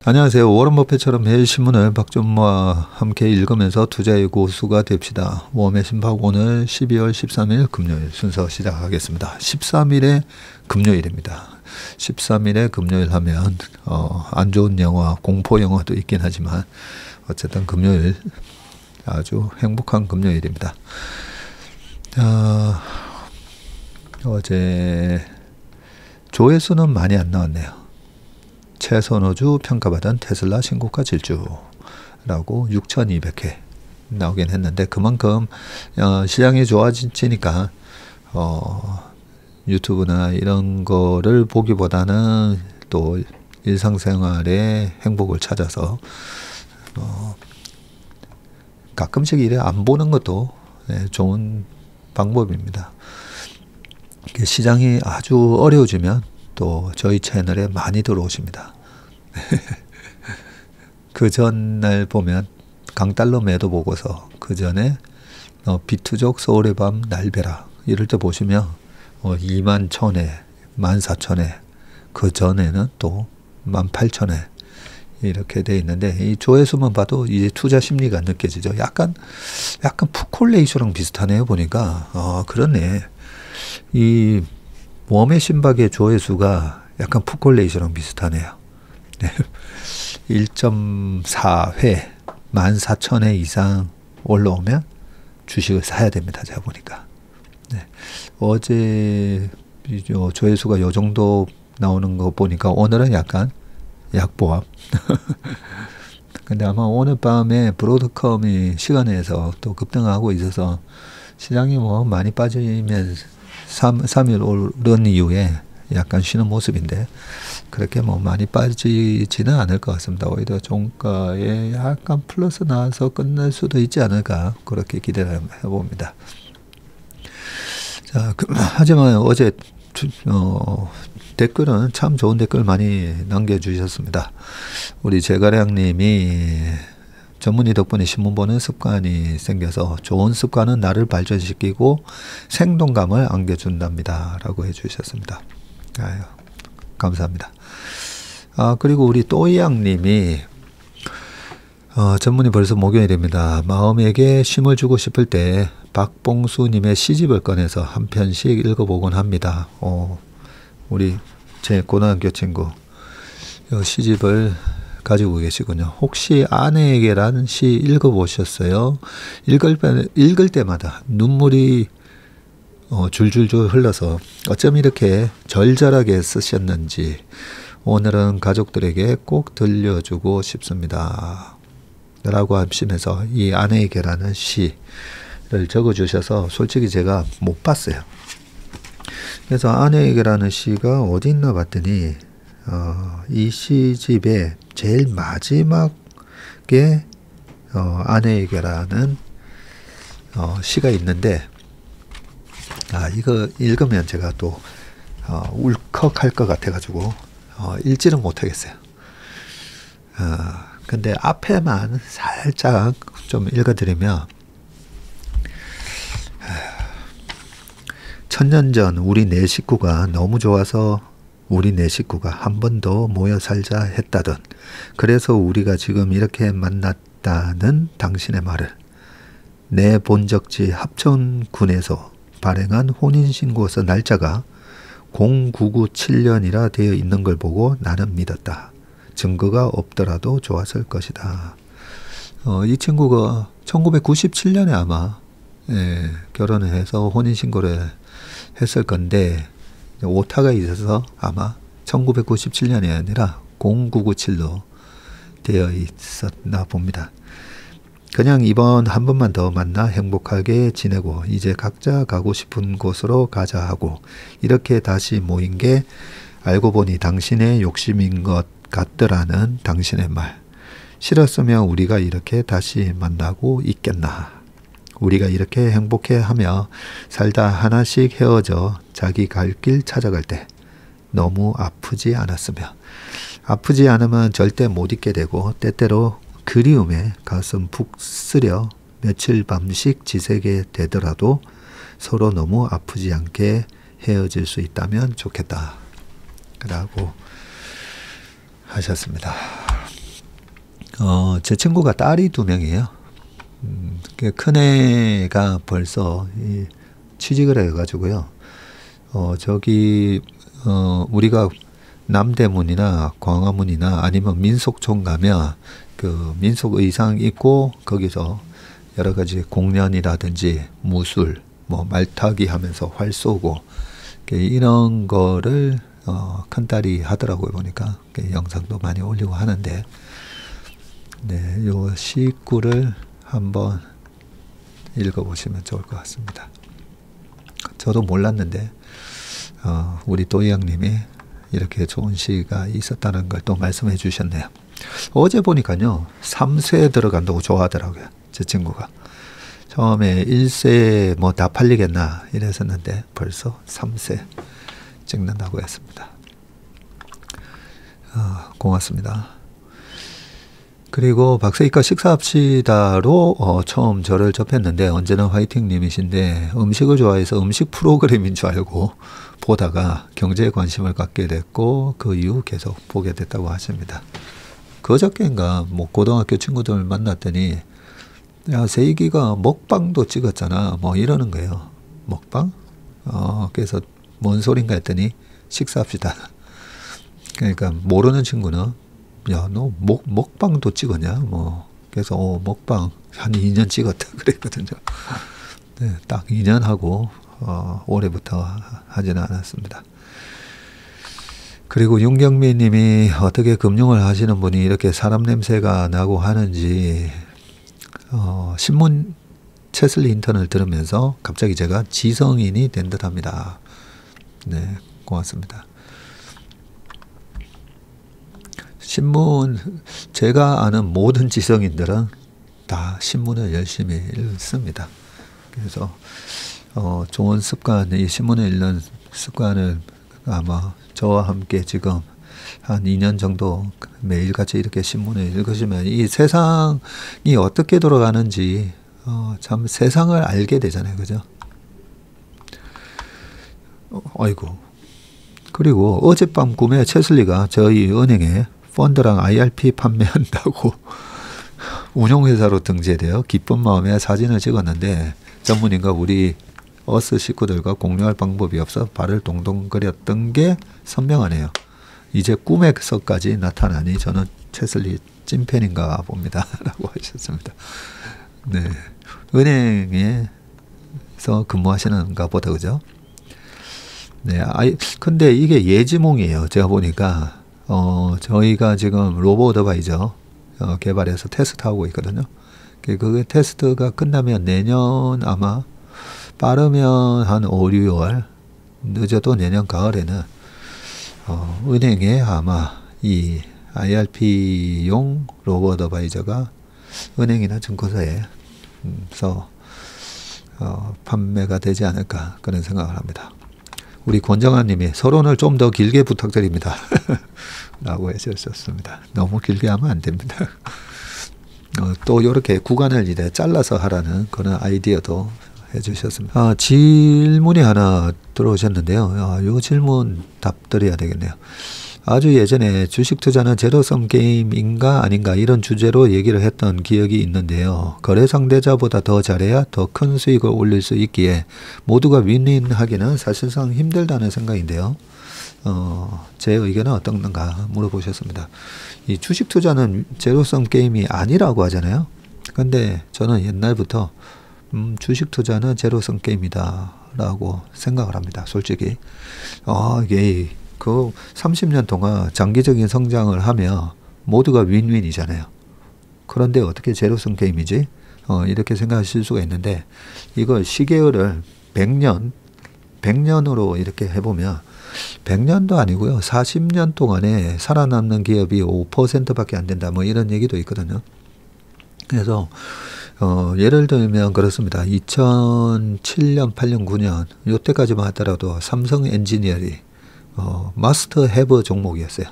안녕하세요. 워런 버핏처럼 매일 신문을 박준모와 함께 읽으면서 투자의 고수가 됩시다. 웜의 신박 오늘 12월 13일 금요일 순서 시작하겠습니다. 13일에 금요일입니다. 13일에 금요일 하면 안 좋은 영화, 공포 영화도 있긴 하지만 어쨌든 금요일 아주 행복한 금요일입니다. 어제 조회수는 많이 안 나왔네요. 최선호주 평가받은 테슬라 신고가 질주라고 6,200회 나오긴 했는데 그만큼 시장이 좋아지니까 유튜브나 이런 거를 보기보다는 또 일상생활의 행복을 찾아서 가끔씩 이래 안 보는 것도 좋은 방법입니다. 시장이 아주 어려워지면 또 저희 채널에 많이 들어오십니다. 그 전날 보면 강달러 매도 보고서 그 전에 비투족 서울의 밤 날벼락 이럴 때 보시면 21,000회, 14,000회 그 전에는 또 18,000회 이렇게 돼 있는데 이 조회수만 봐도 이제 투자 심리가 느껴지죠. 약간 푸콜레이쇼랑 비슷하네요. 보니까 그렇네. 이 웜의 신박의 조회수가 약간 푸콜레이쇼랑 비슷하네요. 1.4회 14,000회 이상 올라오면 주식을 사야 됩니다. 제가 보니까. 어제 조회수가 요 정도 나오는 거 보니까 오늘은 약간 약보합. 근데 아마 오늘 밤에 브로드컴이 시간에서 또 급등하고 있어서 시장이 많이 빠지면 3일 오른 이후에 약간 쉬는 모습인데 그렇게 많이 빠지지는 않을 것 같습니다. 오히려 종가에 약간 플러스 나와서 끝날 수도 있지 않을까 그렇게 기대를 해봅니다. 자, 하지만 어제 댓글은 참 좋은 댓글 많이 남겨주셨습니다. 우리 제가량님이 전문의 덕분에 신문 보는 습관이 생겨서 좋은 습관은 나를 발전시키고 생동감을 안겨준답니다. 라고 해주셨습니다. 아유, 감사합니다. 그리고 우리 또이양님이 전문의 벌써 목요일입니다. 마음에게 쉼을 주고 싶을 때 박봉수님의 시집을 꺼내서 한 편씩 읽어보곤 합니다. 우리 제 고등학교 친구 시집을 가지고 계시군요. 혹시 아내에게라는 시 읽어보셨어요? 읽을 때마다 눈물이 줄줄줄 흘러서 어쩜 이렇게 절절하게 쓰셨는지 오늘은 가족들에게 꼭 들려주고 싶습니다. 라고 하시면서 이 아내에게라는 시를 적어주셔서 솔직히 제가 못 봤어요. 그래서 아내에게라는 시가 어디 있나 봤더니 이 시집의 제일 마지막에 아내에게라는 시가 있는데 이거 읽으면 제가 또 울컥할 것 같아가지고 읽지는 못하겠어요. 근데 앞에만 살짝 좀 읽어드리면 천년 전 우리 네 식구가 너무 좋아서 우리 네 식구가 한 번 더 모여 살자 했다던 그래서 우리가 지금 이렇게 만났다는 당신의 말을 내 본적지 합천군에서 발행한 혼인신고서 날짜가 0997년이라 되어 있는 걸 보고 나는 믿었다. 증거가 없더라도 좋았을 것이다. 이 친구가 1997년에 아마 결혼을 해서 혼인신고를 했을 건데 오타가 있어서 아마 1997년이 아니라 0997로 되어 있었나 봅니다. 그냥 이번 한 번만 더 만나 행복하게 지내고 이제 각자 가고 싶은 곳으로 가자 하고 이렇게 다시 모인 게 알고 보니 당신의 욕심인 것 같더라는 당신의 말. 싫었으면 우리가 이렇게 다시 만나고 있겠나. 우리가 이렇게 행복해하며 살다 하나씩 헤어져 자기 갈 길 찾아갈 때 너무 아프지 않았으며 아프지 않으면 절대 못 잊게 되고 때때로 그리움에 가슴 푹 쓰려 며칠 밤씩 지새게 되더라도 서로 너무 아프지 않게 헤어질 수 있다면 좋겠다 라고 하셨습니다. 제 친구가 딸이 2명이에요. 큰애가 벌써 취직을 해가지고요. 우리가 남대문이나 광화문이나 아니면 민속촌 가면 그 민속 의상 입고 거기서 여러 가지 공연이라든지 무술, 뭐 말타기 하면서 활 쏘고 이런 거를 큰딸이 하더라고요. 보니까 영상도 많이 올리고 하는데, 네, 요 시구를 한번 읽어보시면 좋을 것 같습니다. 저도 몰랐는데 우리 도희양님이 이렇게 좋은 시가 있었다는 걸 또 말씀해 주셨네요. 어제 보니까요 3세 들어간다고 좋아하더라고요. 제 친구가 처음에 1세 뭐 다 팔리겠나 이랬었는데 벌써 3세 찍는다고 했습니다. 고맙습니다. 그리고 박세희과 식사합시다로 처음 저를 접했는데 언제나 화이팅님이신데 음식을 좋아해서 음식 프로그램인 줄 알고 보다가 경제에 관심을 갖게 됐고 그 이후 계속 보게 됐다고 하십니다. 그저께인가 뭐 고등학교 친구들 만났더니 야 세희기가 먹방도 찍었잖아 뭐 이러는 거예요. 먹방? 그래서 뭔 소린가 했더니 식사합시다. 그러니까 모르는 친구는 야, 너 먹방도 찍었냐? 뭐, 그래서, 먹방 한 2년 찍었다. 그랬거든요. 네, 딱 2년 하고, 올해부터 하지는 않았습니다. 그리고 윤경민 님이 어떻게 금융을 하시는 분이 이렇게 사람 냄새가 나고 하는지, 신문 체슬리 인턴을 들으면서 갑자기 제가 지성인이 된 듯 합니다. 네, 고맙습니다. 신문, 제가 아는 모든 지성인들은 다 신문을 열심히 읽습니다. 그래서 좋은 습관, 이 신문을 읽는 습관을 아마 저와 함께 지금 한 2년 정도 매일같이 이렇게 신문을 읽으시면 이 세상이 어떻게 돌아가는지 참 세상을 알게 되잖아요. 그죠? 아이고. 그리고 어젯밤 꿈에 체슬리가 저희 은행에 펀드랑 IRP 판매한다고 운용회사로 등재되어 기쁜 마음에 사진을 찍었는데 전문인과 우리 어스 식구들과 공유할 방법이 없어 발을 동동거렸던 게 선명하네요. 이제 꿈에서까지 나타나니 저는 체슬리 찐팬인가 봅니다. 라고 하셨습니다. 네, 은행에서 근무하시는가 보다 그죠? 네, 근데 이게 예지몽이에요. 제가 보니까 저희가 지금 로봇 어드바이저 개발해서 테스트하고 있거든요. 그 테스트가 끝나면 내년 아마 빠르면 한 5, 6월 늦어도 내년 가을에는 은행에 아마 이 IRP용 로봇 어드바이저가 은행이나 증권사에서 판매가 되지 않을까 그런 생각을 합니다. 우리 권정아 님이 서론을 좀 더 길게 부탁드립니다. 라고 해주셨습니다. 너무 길게 하면 안 됩니다. 또 이렇게 구간을 이제 잘라서 하라는 그런 아이디어도 해주셨습니다. 질문이 하나 들어오셨는데요. 이 질문 답드려야 되겠네요. 아주 예전에 주식 투자는 제로섬 게임인가 아닌가 이런 주제로 얘기를 했던 기억이 있는데요. 거래 상대자보다 더 잘해야 더 큰 수익을 올릴 수 있기에 모두가 윈윈하기는 사실상 힘들다는 생각인데요. 제 의견은 어떤가 물어보셨습니다. 이 주식 투자는 제로섬 게임이 아니라고 하잖아요. 근데 저는 옛날부터 주식 투자는 제로섬 게임이다 라고 생각을 합니다. 솔직히 이게 그 30년 동안 장기적인 성장을 하며 모두가 윈윈이잖아요. 그런데 어떻게 제로섬 게임이지? 이렇게 생각하실 수가 있는데 이걸 시계열을 100년으로 이렇게 해보면 100년도 아니고요. 40년 동안에 살아남는 기업이 5%밖에 안 된다. 뭐 이런 얘기도 있거든요. 그래서 예를 들면 그렇습니다. 2007년, 8년, 9년 이때까지만 하더라도 삼성 엔지니어링 마스터 해버 종목이었어요.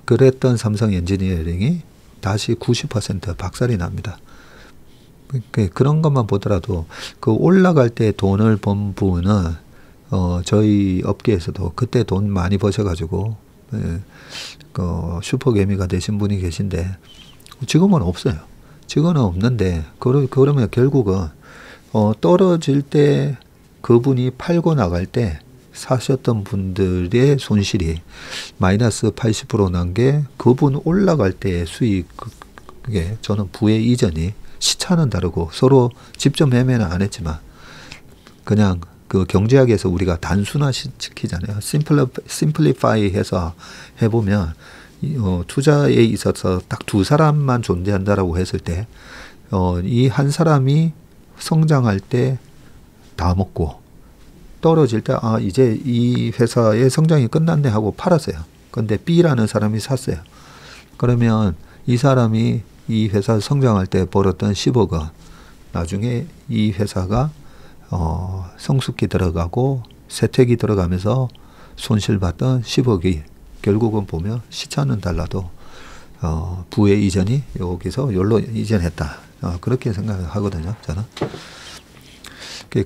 그랬던 삼성 엔지니어링이 다시 90% 박살이 납니다. 그런 것만 보더라도 그 올라갈 때 돈을 번 분은 저희 업계에서도 그때 돈 많이 버셔가지고 슈퍼개미가 되신 분이 계신데 지금은 없어요. 지금은 없는데 그러면 결국은 떨어질 때 그분이 팔고 나갈 때 사셨던 분들의 손실이 마이너스 80% 난 게 그분 올라갈 때의 수익, 그게 저는 부의 이전이 시차는 다르고 서로 직접 매매는 안 했지만 그냥 그 경제학에서 우리가 단순화 시키잖아요. 심플리파이 해서 해보면 투자에 있어서 딱 두 사람만 존재한다라고 했을 때 이 한 사람이 성장할 때 다 먹고 떨어질 때 이제 이 회사의 성장이 끝났네 하고 팔았어요. 근데 B라는 사람이 샀어요. 그러면 이 사람이 이 회사 성장할 때 벌었던 10억은 나중에 이 회사가 성숙기 들어가고 세택이 들어가면서 손실받던 10억이 결국은 보면 시차는 달라도 부의 이전이 여기서 여기로 이전했다. 그렇게 생각을 하거든요. 저는.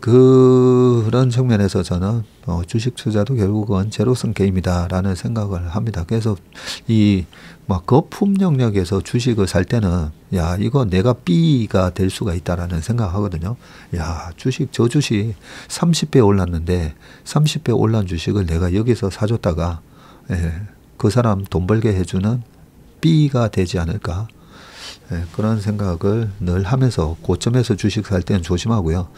그런 측면에서 저는 주식 투자도 결국은 제로섬 게임이다라는 생각을 합니다. 그래서 이 막 거품 영역에서 주식을 살 때는 야 이거 내가 B가 될 수가 있다라는 생각하거든요. 야 저 주식 30배 올랐는데 30배 올란 주식을 내가 여기서 사줬다가 그 사람 돈 벌게 해주는 B가 되지 않을까. 그런 생각을 늘 하면서 고점에서 주식 살 때는 조심하고요.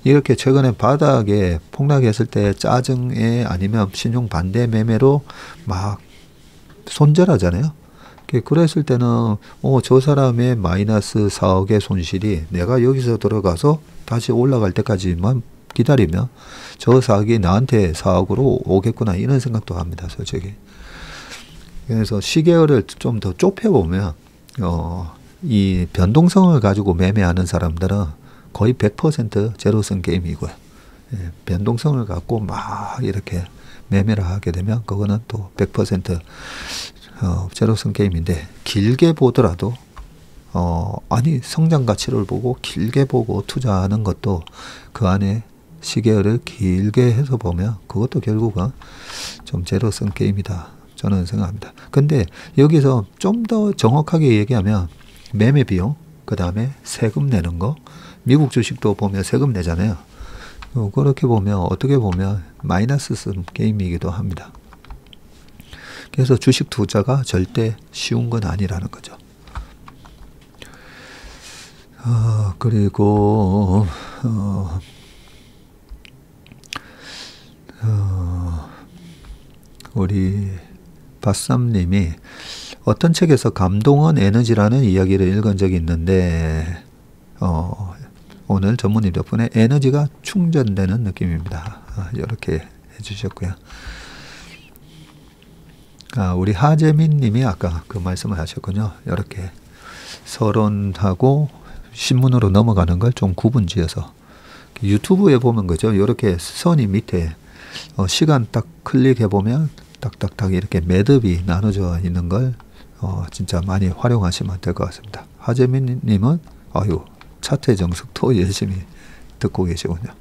이렇게 최근에 바닥에 폭락했을 때 짜증에 아니면 신용 반대 매매로 막 손절하잖아요. 그랬을 때는 저 사람의 마이너스 4억의 손실이 내가 여기서 들어가서 다시 올라갈 때까지만 기다리면 저 4억이 나한테 4억으로 오겠구나 이런 생각도 합니다. 솔직히. 그래서 시계열을 좀 더 좁혀보면 이 변동성을 가지고 매매하는 사람들은 거의 100% 제로섬 게임이고요. 변동성을 갖고 막 이렇게 매매를 하게 되면 그거는 또 100% 제로섬 게임인데 길게 보더라도 성장 가치를 보고 길게 보고 투자하는 것도 그 안에 시계열을 길게 해서 보면 그것도 결국은 좀 제로섬 게임이다. 저는 생각합니다. 근데 여기서 좀 더 정확하게 얘기하면 매매 비용, 그 다음에 세금 내는 거, 미국 주식도 보면 세금 내잖아요. 그렇게 보면 어떻게 보면 마이너스 섬 게임이기도 합니다. 그래서 주식 투자가 절대 쉬운 건 아니라는 거죠. 그리고 우리 바쌈님이 어떤 책에서 감동은 에너지라는 이야기를 읽은 적이 있는데 오늘 전문의 덕분에 에너지가 충전되는 느낌입니다. 이렇게 해주셨고요. 우리 하재민 님이 아까 그 말씀을 하셨군요. 이렇게 서론하고 신문으로 넘어가는 걸 좀 구분지어서 유튜브에 보면 그죠. 이렇게 선이 밑에 시간 딱 클릭해 보면 딱딱딱 이렇게 매듭이 나눠져 있는 걸 진짜 많이 활용하시면 될 것 같습니다. 하재민 님은 차트 정석도 열심히 듣고 계시군요.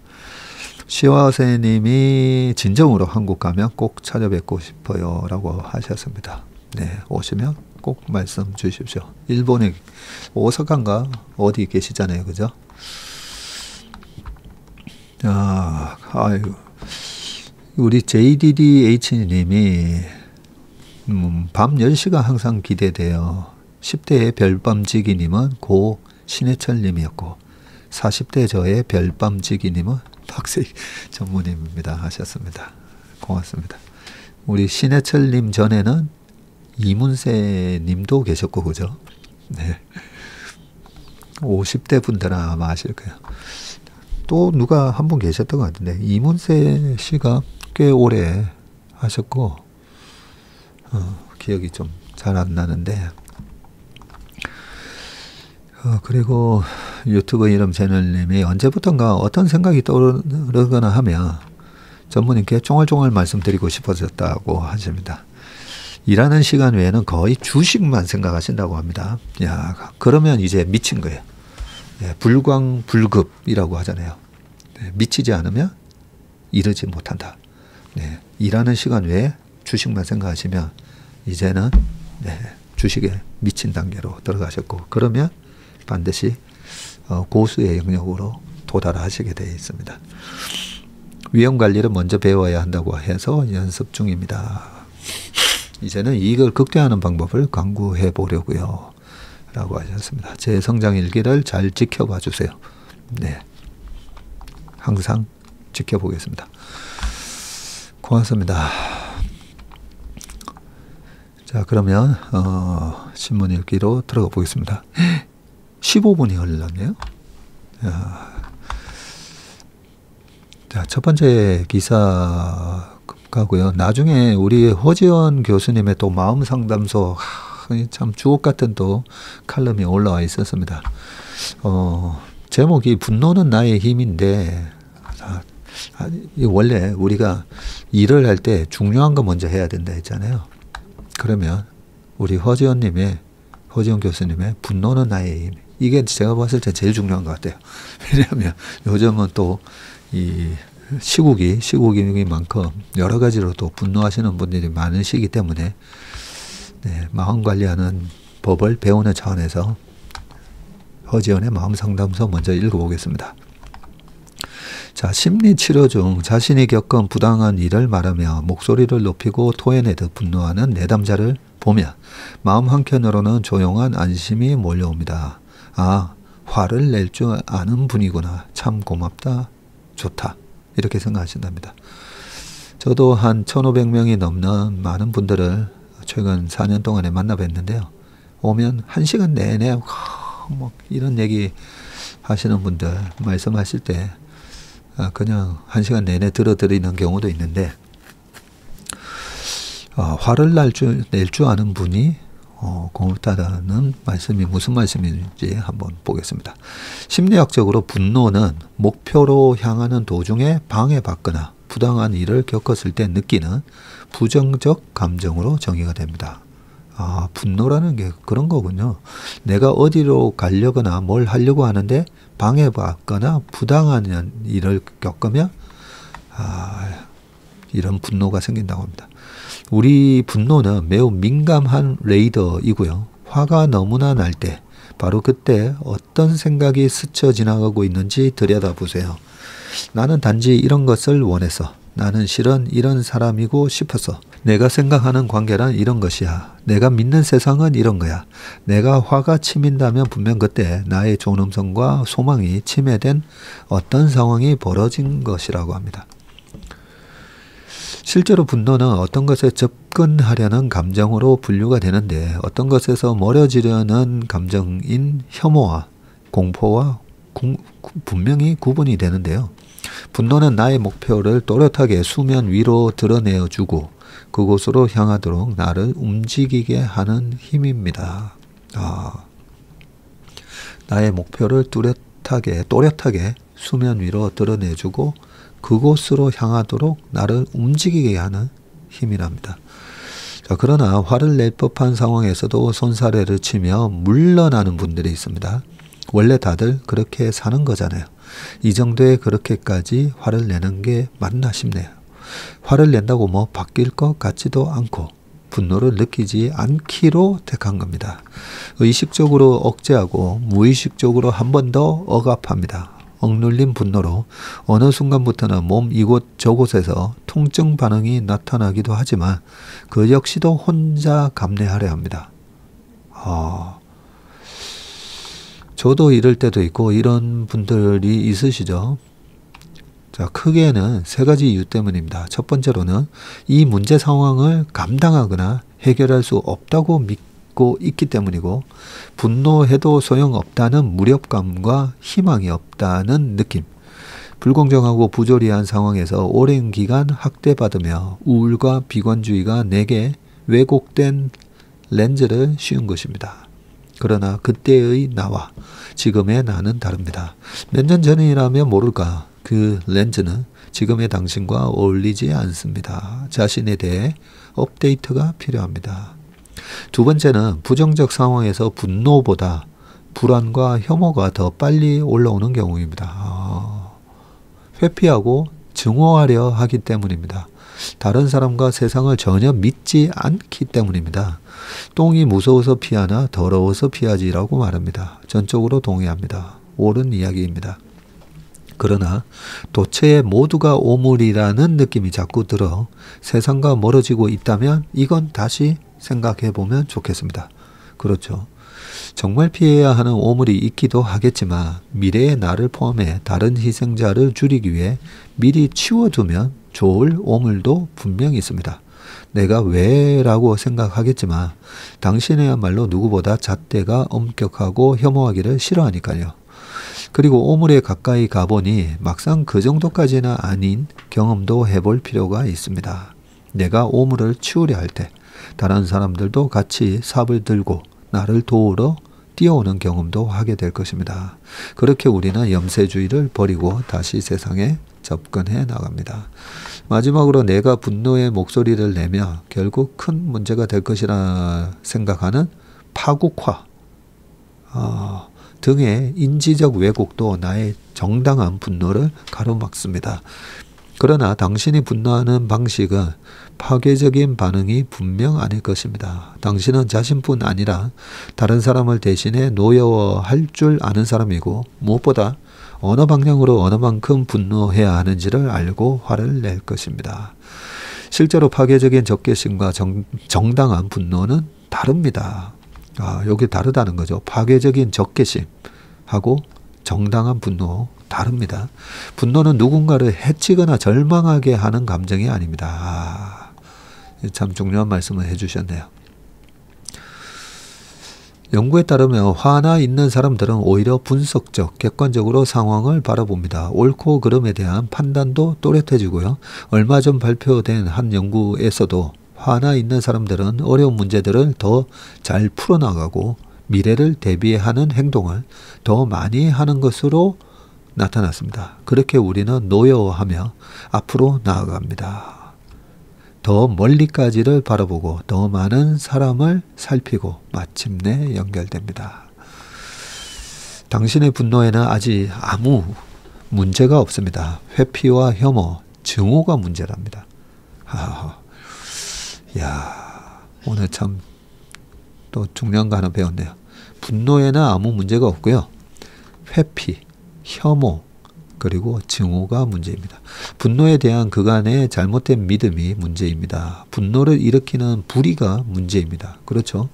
시화세 님이 진정으로 한국 가면 꼭 찾아뵙고 싶어요 라고 하셨습니다. 네, 오시면 꼭 말씀 주십시오. 일본에 오사카인가 어디 계시잖아요. 그죠? 우리 JDDH 님이 밤 10시가 항상 기대돼요. 10대의 별밤지기 님은 고 신해철 님이었고 40대 저의 별밤지기 님은 박세희 전무님입니다. 하셨습니다. 고맙습니다. 우리 신해철 님 전에는 이문세 님도 계셨고 그죠? 네. 50대 분들은 아마 아실 거예요. 또 누가 한 분 계셨던 것 같은데 이문세 씨가 꽤 오래 하셨고 기억이 좀 잘 안 나는데 그리고 유튜브 이름 채널님이 언제부턴가 어떤 생각이 떠오르거나 하면 전무님께 쫑알쫑알 말씀드리고 싶어졌다고 하십니다. 일하는 시간 외에는 거의 주식만 생각하신다고 합니다. 야, 그러면 이제 미친 거예요. 불광불급이라고 하잖아요. 미치지 않으면 이르지 못한다. 일하는 시간 외에 주식만 생각하시면 이제는 주식에 미친 단계로 들어가셨고, 그러면 반드시 고수의 영역으로 도달하시게 되어 있습니다. 위험 관리를 먼저 배워야 한다고 해서 연습 중입니다. 이제는 이익을 극대화하는 방법을 강구해 보려고요. 라고 하셨습니다. 제 성장 일기를 잘 지켜봐 주세요. 네. 항상 지켜보겠습니다. 고맙습니다. 자, 그러면 신문 읽기로 들어가 보겠습니다. 15분이 흘렀네요. 자, 첫 번째 기사 가고요. 나중에 우리 허지연 교수님의 또 마음 상담소, 참 주옥 같은 또 칼럼이 올라와 있었습니다. 제목이 분노는 나의 힘인데, 원래 우리가 일을 할 때 중요한 거 먼저 해야 된다 했잖아요. 그러면 우리 허지연 교수님의 분노는 나의 힘, 이게 제가 봤을 때 제일 중요한 것 같아요. 왜냐하면 요즘은 또 이 시국이만큼 여러 가지로 또 분노하시는 분들이 많으시기 때문에, 네, 마음 관리하는 법을 배우는 차원에서 허지연의 마음 상담소 먼저 읽어보겠습니다. 자, 심리치료 중 자신이 겪은 부당한 일을 말하며 목소리를 높이고 토해내듯 분노하는 내담자를 보면 마음 한켠으로는 조용한 안심이 몰려옵니다. 아, 화를 낼 줄 아는 분이구나. 참 고맙다. 좋다. 이렇게 생각하신답니다. 저도 한 1,500명이 넘는 많은 분들을 최근 4년 동안에 만나 뵀는데요. 오면 1시간 내내 뭐 이런 얘기 하시는 분들 말씀하실 때 그냥 1시간 내내 들어드리는 경우도 있는데, 화를 낼 줄 아는 분이 고맙다는 말씀이 무슨 말씀인지 한번 보겠습니다. 심리학적으로 분노는 목표로 향하는 도중에 방해받거나 부당한 일을 겪었을 때 느끼는 부정적 감정으로 정의가 됩니다. 아, 분노라는 게 그런 거군요. 내가 어디로 가려거나 뭘 하려고 하는데 방해받거나 부당한 일을 겪으면 이런 분노가 생긴다고 합니다. 우리 분노는 매우 민감한 레이더이고요. 화가 너무나 날 때 바로 그때 어떤 생각이 스쳐 지나가고 있는지 들여다보세요. 나는 단지 이런 것을 원해서, 나는 실은 이런 사람이고 싶어서, 내가 생각하는 관계란 이런 것이야, 내가 믿는 세상은 이런 거야. 내가 화가 치민다면 분명 그때 나의 존엄성과 소망이 침해된 어떤 상황이 벌어진 것이라고 합니다. 실제로 분노는 어떤 것에 접근하려는 감정으로 분류가 되는데, 어떤 것에서 멀어지려는 감정인 혐오와 공포와 분명히 구분이 되는데요. 분노는 나의 목표를 또렷하게 수면 위로 드러내어주고 그곳으로 향하도록 나를 움직이게 하는 힘입니다. 나의 목표를 또렷하게 수면 위로 드러내주고 그곳으로 향하도록 나를 움직이게 하는 힘이랍니다. 자, 그러나 화를 낼 법한 상황에서도 손사래를 치며 물러나는 분들이 있습니다. 원래 다들 그렇게 사는 거잖아요. 이 정도에 그렇게까지 화를 내는 게 맞나 싶네요. 화를 낸다고 뭐 바뀔 것 같지도 않고 분노를 느끼지 않기로 택한 겁니다. 의식적으로 억제하고 무의식적으로 한 번 더 억압합니다. 억눌린 분노로 어느 순간부터는 몸 이곳 저곳에서 통증 반응이 나타나기도 하지만 그 역시도 혼자 감내하려 합니다. 저도 이럴 때도 있고 이런 분들이 있으시죠. 자, 크게는 세 가지 이유 때문입니다. 첫 번째로는 이 문제 상황을 감당하거나 해결할 수 없다고 믿고 있기 때문이고, 분노해도 소용없다는 무력감과 희망이 없다는 느낌, 불공정하고 부조리한 상황에서 오랜 기간 학대받으며 우울과 비관주의가 내게 왜곡된 렌즈를 씌운 것입니다. 그러나 그때의 나와 지금의 나는 다릅니다. 몇 년 전이라면 모를까, 그 렌즈는 지금의 당신과 어울리지 않습니다. 자신에 대해 업데이트가 필요합니다. 두 번째는 부정적 상황에서 분노보다 불안과 혐오가 더 빨리 올라오는 경우입니다. 회피하고 증오하려 하기 때문입니다. 다른 사람과 세상을 전혀 믿지 않기 때문입니다. 똥이 무서워서 피하나 더러워서 피하지라고 말합니다. 전적으로 동의합니다. 옳은 이야기입니다. 그러나 도처에 모두가 오물이라는 느낌이 자꾸 들어 세상과 멀어지고 있다면 이건 다시 생각해 보면 좋겠습니다. 그렇죠. 정말 피해야 하는 오물이 있기도 하겠지만 미래의 나를 포함해 다른 희생자를 줄이기 위해 미리 치워두면 좋을 오물도 분명히 있습니다. 내가 왜? 라고 생각하겠지만 당신이야말로 누구보다 잣대가 엄격하고 혐오하기를 싫어하니까요. 그리고 오물에 가까이 가보니 막상 그 정도까지는 아닌 경험도 해볼 필요가 있습니다. 내가 오물을 치우려 할 때 다른 사람들도 같이 삽을 들고 나를 도우러 뛰어오는 경험도 하게 될 것입니다. 그렇게 우리는 염세주의를 버리고 다시 세상에 접근해 나갑니다. 마지막으로 내가 분노의 목소리를 내며 결국 큰 문제가 될 것이라 생각하는 파국화 등의 인지적 왜곡도 나의 정당한 분노를 가로막습니다. 그러나 당신이 분노하는 방식은 파괴적인 반응이 분명 아닐 것입니다. 당신은 자신뿐 아니라 다른 사람을 대신해 노여워할 줄 아는 사람이고 무엇보다 어느 방향으로 어느 만큼 분노해야 하는지를 알고 화를 낼 것입니다. 실제로 파괴적인 적개심과 정당한 분노는 다릅니다. 여기 다르다는 거죠. 파괴적인 적개심하고 정당한 분노 다릅니다. 분노는 누군가를 해치거나 절망하게 하는 감정이 아닙니다. 참 중요한 말씀을 해주셨네요. 연구에 따르면 화나 있는 사람들은 오히려 분석적, 객관적으로 상황을 바라봅니다. 옳고 그름에 대한 판단도 또렷해지고요. 얼마 전 발표된 한 연구에서도 화나 있는 사람들은 어려운 문제들을 더 잘 풀어나가고 미래를 대비하는 행동을 더 많이 하는 것으로 나타났습니다. 그렇게 우리는 노여워하며 앞으로 나아갑니다. 더 멀리까지를 바라보고 더 많은 사람을 살피고 마침내 연결됩니다. 당신의 분노에는 아직 아무 문제가 없습니다. 회피와 혐오, 증오가 문제랍니다. 오늘 참 또 중요한 거 하나 배웠네요. 분노에는 아무 문제가 없고요. 회피, 혐오, 그리고 증오가 문제입니다. 분노에 대한 그간의 잘못된 믿음이 문제입니다. 분노를 일으키는 불의가 문제입니다. 그렇죠?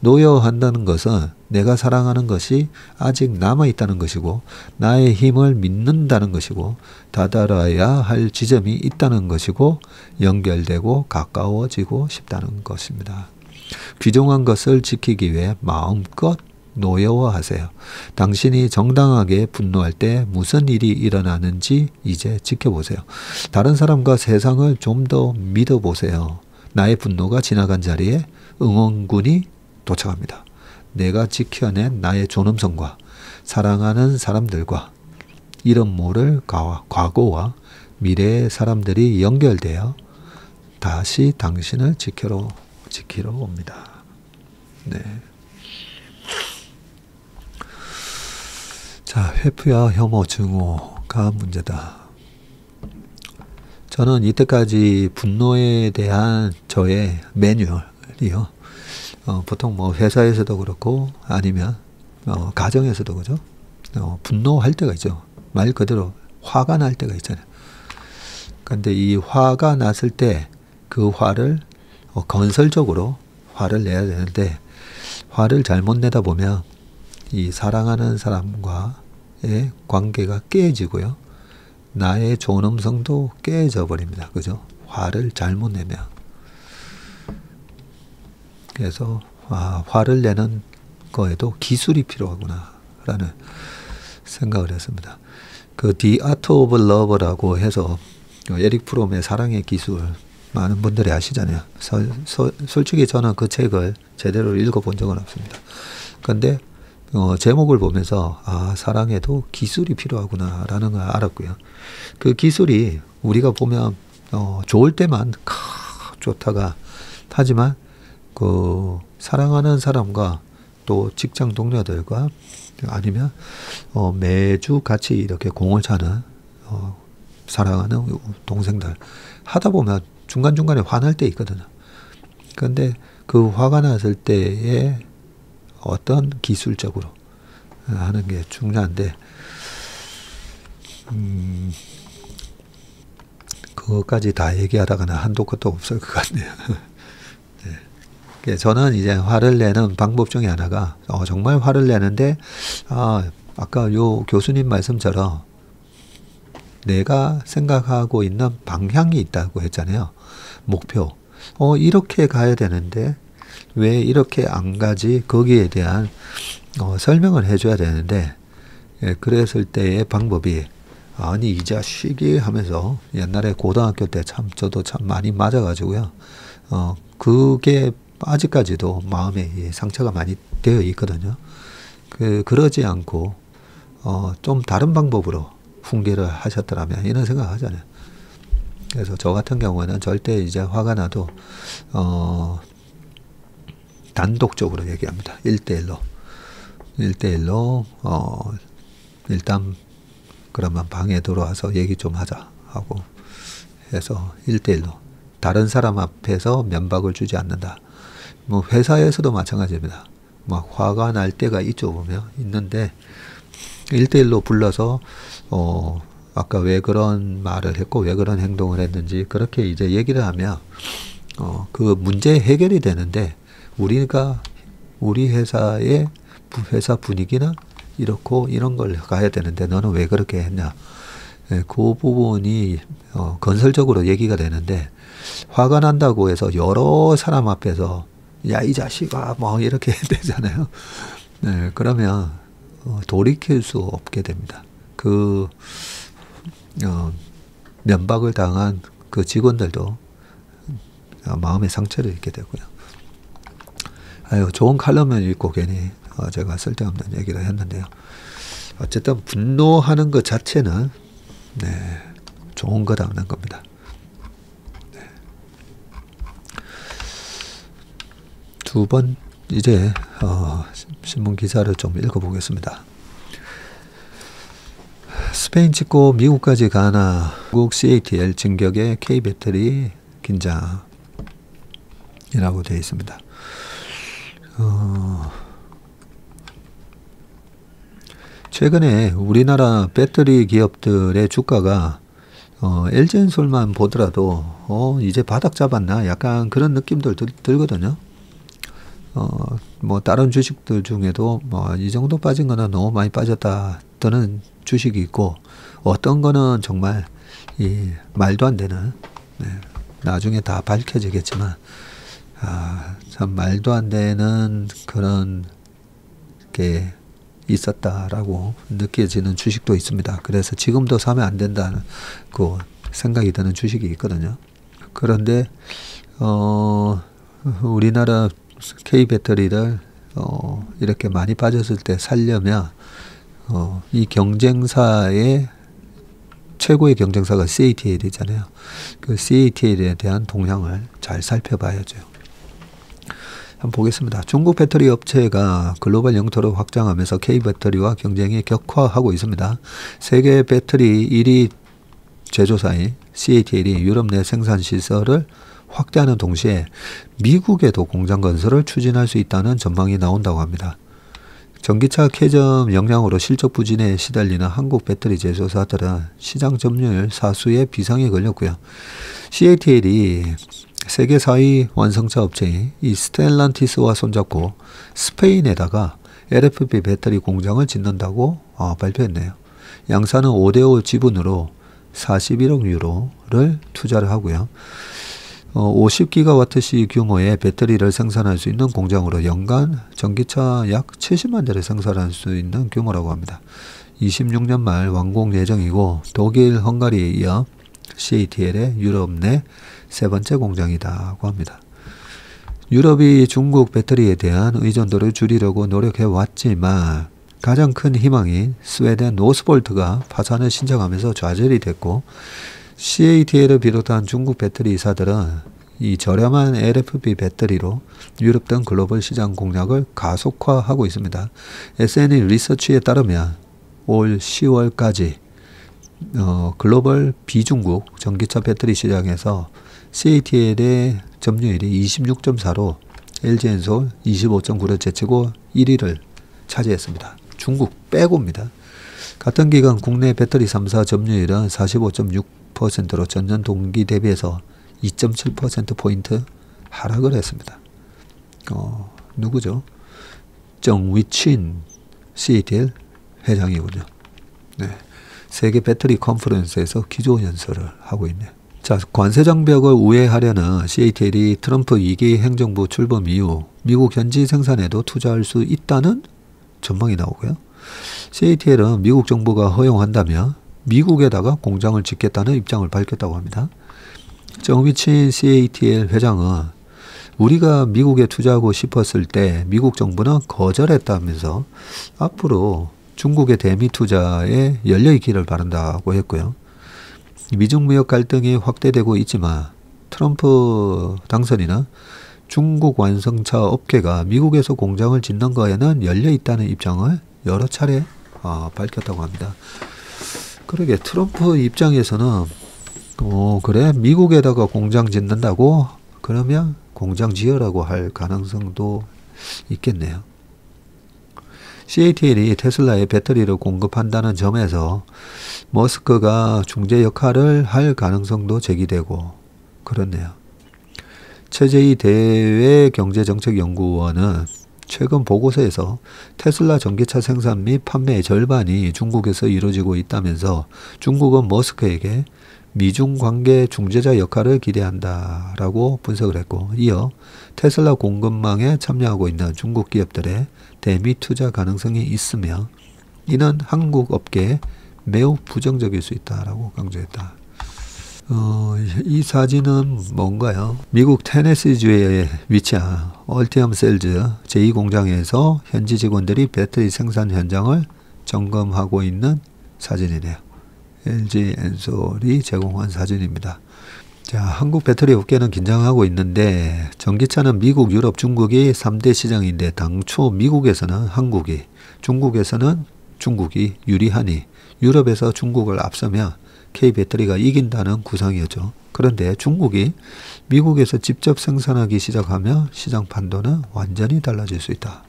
노여워한다는 것은 내가 사랑하는 것이 아직 남아있다는 것이고 나의 힘을 믿는다는 것이고 다다라야 할 지점이 있다는 것이고 연결되고 가까워지고 싶다는 것입니다. 귀중한 것을 지키기 위해 마음껏 노여워하세요. 당신이 정당하게 분노할 때 무슨 일이 일어나는지 이제 지켜보세요. 다른 사람과 세상을 좀 더 믿어보세요. 나의 분노가 지나간 자리에 응원군이 도착합니다. 내가 지켜낸 나의 존엄성과 사랑하는 사람들과 이름 모를 과거와 미래의 사람들이 연결되어 다시 당신을 지키러 옵니다. 네. 자, 회피와 혐오, 증오가 문제다. 저는 이때까지 분노에 대한 저의 매뉴얼이요. 보통 뭐 회사에서도 그렇고 아니면 가정에서도 그죠. 분노할 때가 있죠. 말 그대로 화가 날 때가 있잖아요. 근데 이 화가 났을 때 그 화를 건설적으로 화를 내야 되는데 화를 잘못 내다 보면 이 사랑하는 사람과의 관계가 깨지고요. 나의 존엄성도 깨져 버립니다. 그죠? 화를 잘못 내면. 그래서 화를 내는 거에도 기술이 필요하구나 라는 생각을 했습니다. 그 The Art of Love라고 해서 에릭 프롬의 사랑의 기술 많은 분들이 아시잖아요. 솔직히 저는 그 책을 제대로 읽어본 적은 없습니다. 근데 제목을 보면서 사랑에도 기술이 필요하구나 라는 걸 알았고요. 그 기술이 우리가 보면 좋을 때만 좋다가 하지만 그 사랑하는 사람과 또 직장 동료들과 아니면 매주 같이 이렇게 공을 차는 사랑하는 동생들 하다 보면 중간중간에 화날 때 있거든요. 그런데 그 화가 났을 때에 어떤 기술적으로 하는 게 중요한데 그것까지 다 얘기하다가는 한도 끝도 없을 것 같네요. 네. 저는 이제 화를 내는 방법 중에 하나가 정말 화를 내는데 아까 요 교수님 말씀처럼 내가 생각하고 있는 방향이 있다고 했잖아요. 목표. 이렇게 가야 되는데 왜 이렇게 안 가지? 거기에 대한 설명을 해줘야 되는데 그랬을 때의 방법이 아니 이 자식이 하면서 옛날에 고등학교 때 참 저도 참 많이 맞아가지고요. 그게 아직까지도 마음에 상처가 많이 되어 있거든요. 그러지 않고 좀 다른 방법으로 훈계를 하셨더라면 이런 생각하잖아요. 그래서 저 같은 경우에는 절대 이제 화가 나도 단독적으로 얘기합니다. 1대1로 일단 그러면 방에 들어와서 얘기 좀 하자 하고 해서 1대1로 다른 사람 앞에서 면박을 주지 않는다. 뭐 회사에서도 마찬가지입니다. 막 화가 날 때가 있죠, 보면 있는데 1대1로 불러서 아까 왜 그런 말을 했고 왜 그런 행동을 했는지 그렇게 이제 얘기를 하면 그 문제 해결이 되는데 우리 회사의 회사 분위기는 이렇고 이런 걸 가야 되는데 너는 왜 그렇게 했냐. 그 부분이 건설적으로 얘기가 되는데 화가 난다고 해서 여러 사람 앞에서 야 이 자식아 뭐 이렇게 해야 되잖아요. 네, 그러면 돌이킬 수 없게 됩니다. 면박을 당한 그 직원들도 마음의 상처를 입게 되고요. 좋은 칼럼을 읽고 괜히 제가 쓸데없는 얘기를 했는데요. 어쨌든 분노하는 것 자체는 좋은 것 없는 겁니다. 두 번 이제 신문 기사를 좀 읽어보겠습니다. 스페인 찍고 미국까지 가나 미국 CATL 진격에 K배터리 긴장이라고 되어 있습니다. 최근에 우리나라 배터리 기업들의 주가가 LG엔솔만 보더라도 이제 바닥 잡았나 약간 그런 느낌들 들거든요. 뭐 다른 주식들 중에도 뭐 이 정도 빠진 거는 너무 많이 빠졌다 떠는 주식이 있고 어떤 거는 정말 말도 안 되는 나중에 다 밝혀지겠지만 참 말도 안 되는 그런 게 있었다라고 느껴지는 주식도 있습니다. 그래서 지금도 사면 안 된다는 그 생각이 드는 주식이 있거든요. 그런데 우리나라 K배터리를 이렇게 많이 빠졌을 때 살려면 이 경쟁사의 최고의 경쟁사가 CATL이잖아요. 그 CATL에 대한 동향을 잘 살펴봐야죠. 한번 보겠습니다. 중국 배터리 업체가 글로벌 영토를 확장하면서 K배터리와 경쟁이 격화하고 있습니다. 세계 배터리 1위 제조사인 CATL이 유럽 내 생산 시설을 확대하는 동시에 미국에도 공장 건설을 추진할 수 있다는 전망이 나온다고 합니다. 전기차 캐점 역량으로 실적 부진에 시달리는 한국 배터리 제조사들은 시장 점유율 사수의 비상에 걸렸고요. CATL이 세계 4위 완성차 업체인 이 스텔란티스와 손잡고 스페인에다가 LFP 배터리 공장을 짓는다고 발표했네요. 양사는 5대5 지분으로 41억 유로를 투자를 하고요. 50기가와트시 규모의 배터리를 생산할 수 있는 공장으로 연간 전기차 약 70만 대를 생산할 수 있는 규모라고 합니다. 26년 말 완공 예정이고 독일, 헝가리에 이어 CATL의 유럽 내 세 번째 공장이라고 합니다. 유럽이 중국 배터리에 대한 의존도를 줄이려고 노력해 왔지만 가장 큰 희망인 스웨덴 노스볼트가 파산을 신청하면서 좌절이 됐고 CATL을 비롯한 중국 배터리사들은 이 저렴한 LFP 배터리로 유럽 등 글로벌 시장 공략을 가속화하고 있습니다. SNE 리서치에 따르면 올 10월까지 글로벌 비중국 전기차 배터리 시장에서 CATL의 점유율이 26.4로 LG엔솔 25.9를 제치고 1위를 차지했습니다. 중국 빼고입니다. 같은 기간 국내 배터리 3사 점유율은 45.6%로 전년 동기 대비해서 2.7%포인트 하락을 했습니다. 누구죠? 정위친 CATL 회장이군요. 네. 세계 배터리 컨퍼런스에서 기조연설을 하고 있네요. 자, 관세 장벽을 우회하려는 CATL이 트럼프 2기 행정부 출범 이후 미국 현지 생산에도 투자할 수 있다는 전망이 나오고요. CATL은 미국 정부가 허용한다면 미국에다가 공장을 짓겠다는 입장을 밝혔다고 합니다. 정위친 CATL 회장은 우리가 미국에 투자하고 싶었을 때 미국 정부는 거절했다면서 앞으로 중국의 대미 투자에 열려있기를 바란다고 했고요. 미중 무역 갈등이 확대되고 있지만 트럼프 당선인은 중국 완성차 업계가 미국에서 공장을 짓는 거에는 열려있다는 입장을 여러 차례 밝혔다고 합니다. 그러게 트럼프 입장에서는 그래 미국에다가 공장 짓는다고 그러면 공장 지으라고 할 가능성도 있겠네요. CATL이 테슬라에 배터리를 공급한다는 점에서 머스크가 중재 역할을 할 가능성도 제기되고 그렇네요. 최재희 대외경제정책연구원은 최근 보고서에서 테슬라 전기차 생산 및 판매의 절반이 중국에서 이루어지고 있다면서 중국은 머스크에게 미중 관계 중재자 역할을 기대한다라고 분석을 했고, 이어 테슬라 공급망에 참여하고 있는 중국 기업들의 대미 투자 가능성이 있으며 이는 한국 업계에 매우 부정적일 수 있다라고 강조했다. 이 사진은 뭔가요? 미국 테네시주에 위치한 얼티엄 셀즈 제2공장에서 현지 직원들이 배터리 생산 현장을 점검하고 있는 사진이네요. LG엔솔이 제공한 사진입니다. 자, 한국 배터리 업계는 긴장하고 있는데 전기차는 미국, 유럽, 중국이 3대 시장인데 당초 미국에서는 한국이, 중국에서는 중국이 유리하니 유럽에서 중국을 앞서면 K배터리가 이긴다는 구상이었죠. 그런데 중국이 미국에서 직접 생산하기 시작하면 시장 판도는 완전히 달라질 수 있다.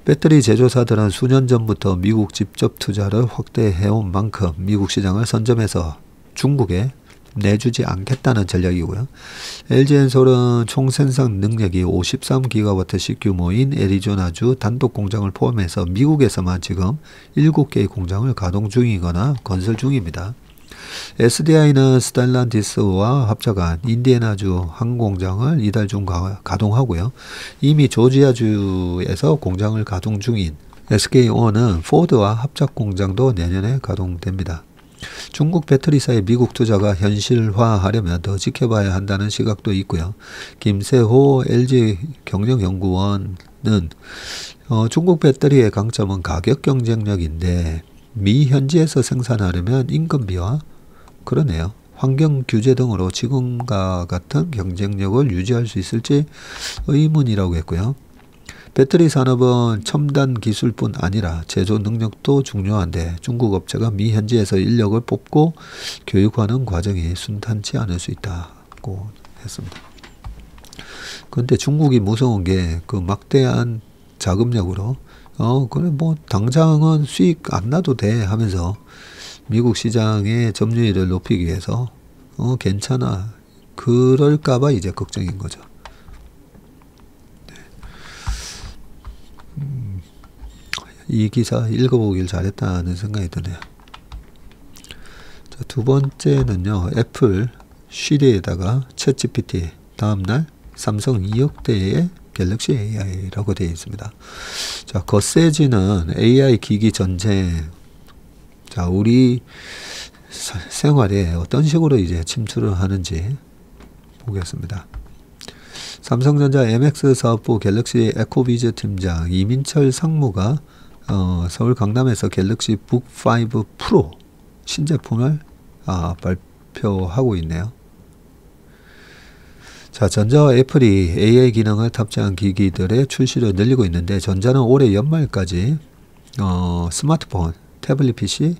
배터리 제조사들은 수년 전부터 미국 직접 투자를 확대해온 만큼 미국 시장을 선점해서 중국에 내주지 않겠다는 전략이고요. LG엔솔은 총 생산 능력이 53GW씩 규모인 애리조나주 단독 공장을 포함해서 미국에서만 지금 7개의 공장을 가동 중이거나 건설 중입니다. SDI는 스텔란티스와 합작한 인디애나주 한 공장을 이달 중 가동하고요. 이미 조지아주에서 공장을 가동 중인 SK온은 포드와 합작 공장도 내년에 가동됩니다. 중국 배터리사의 미국 투자가 현실화하려면 더 지켜봐야 한다는 시각도 있고요. 김세호 LG 경영연구원은 중국 배터리의 강점은 가격 경쟁력인데 미 현지에서 생산하려면 인건비와 그러네요. 환경 규제 등으로 지금과 같은 경쟁력을 유지할 수 있을지 의문이라고 했고요. 배터리 산업은 첨단 기술뿐 아니라 제조 능력도 중요한데 중국 업체가 미 현지에서 인력을 뽑고 교육하는 과정이 순탄치 않을 수 있다고 했습니다. 그런데 중국이 무서운 게 그 막대한 자금력으로 그래 뭐 당장은 수익 안 나도 돼 하면서 미국 시장의 점유율을 높이기 위해서 괜찮아 그럴까봐 이제 걱정인 거죠. 이 기사 읽어보길 잘했다는 생각이 드네요. 자, 두 번째는요. 애플 시리에다가 챗GPT 다음날 삼성 2억 대의 갤럭시 AI라고 되어 있습니다. 자, 거세지는 AI 기기 전쟁. 자, 우리 생활에 어떤 식으로 이제 침투를 하는지 보겠습니다. 삼성전자 MX 사업부 갤럭시 에코비즈 팀장 이민철 상무가 서울 강남에서 갤럭시 북5 프로 신제품을 발표하고 있네요. 자, 전자와 애플이 AI 기능을 탑재한 기기들의 출시를 늘리고 있는데 전자는 올해 연말까지 스마트폰, 태블릿 PC,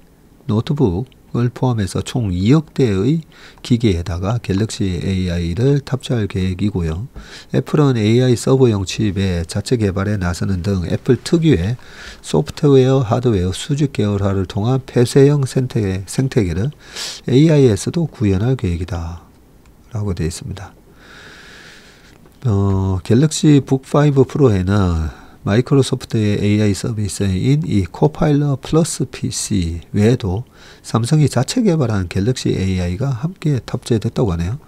노트북, 포함해서 총 2억 대의 기기에다가 갤럭시 AI를 탑재할 계획이고요. 애플은 AI 서버용 칩의 자체 개발에 나서는 등 애플 특유의 소프트웨어, 하드웨어 수직 계열화를 통한 폐쇄형 생태계를 AI에서도 구현할 계획이다 라고 되어 있습니다. 갤럭시 북5 프로에는 마이크로소프트의 AI 서비스인 이 코파일럿 플러스 PC 외에도 삼성이 자체 개발한 갤럭시 AI가 함께 탑재됐다고 하네요.